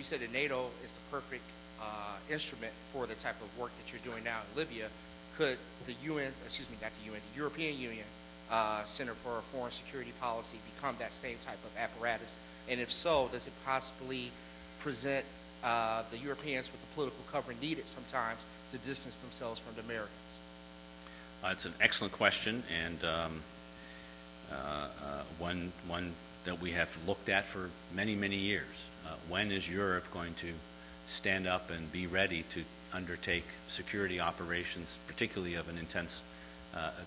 you said that NATO is the perfect instrument for the type of work that you're doing now in Libya. Could the UN, excuse me, not the UN, the European Union Center for Foreign Security Policy become that same type of apparatus? And if so, does it possibly present the Europeans with the political cover needed sometimes to distance themselves from the Americans? It's an excellent question, and one that we have looked at for many, many years. When is Europe going to stand up and be ready to undertake security operations, particularly of an intense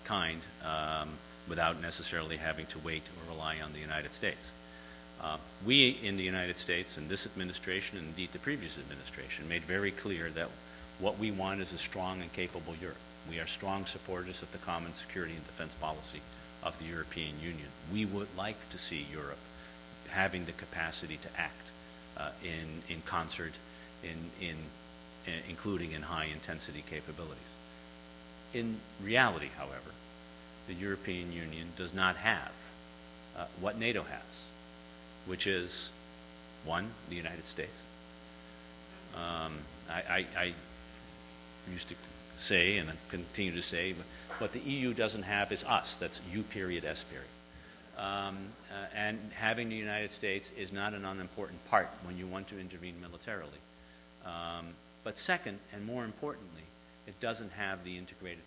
kind, without necessarily having to wait or rely on the United States? We in the United States, and this administration, and indeed the previous administration, made very clear that what we want is a strong and capable Europe. We are strong supporters of the common security and defense policy of the European Union. We would like to see Europe having the capacity to act in concert, including in high-intensity capabilities. In reality, however, the European Union does not have what NATO has, which is, one, the United States. I used to say, and I continue to say, what the EU doesn't have is us. That's U period, S period. And having the United States is not an unimportant part when you want to intervene militarily. But second, and more importantly, it doesn't have the integrated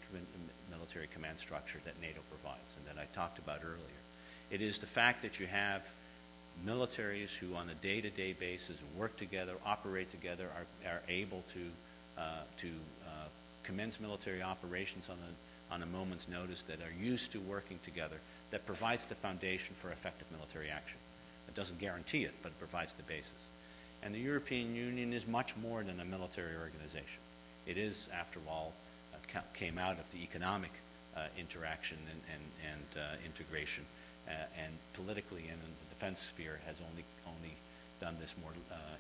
military command structure that NATO provides and that I talked about earlier. It is the fact that you have militaries who on a day-to-day basis work together, operate together, are able to commence military operations on a moment's notice, that are used to working together, that provides the foundation for effective military action. It doesn't guarantee it, but it provides the basis. And the European Union is much more than a military organization. It is, after all, came out of the economic interaction and integration, and politically and in the defense sphere has only done this more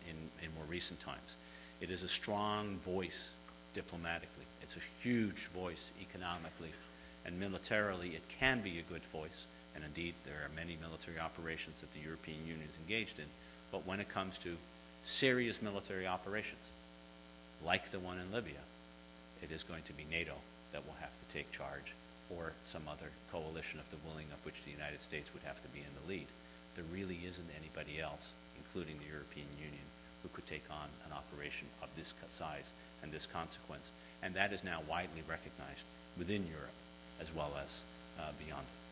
in more recent times. It is a strong voice diplomatically. It's a huge voice economically, and militarily it can be a good voice, and indeed there are many military operations that the European Union is engaged in. But when it comes to serious military operations, like the one in Libya, it is going to be NATO that will have to take charge, or some other coalition of the willing, of which the United States would have to be in the lead. There really isn't anybody else, including the European Union, who could take on an operation of this size and this consequence. And that is now widely recognized within Europe as well as beyond it.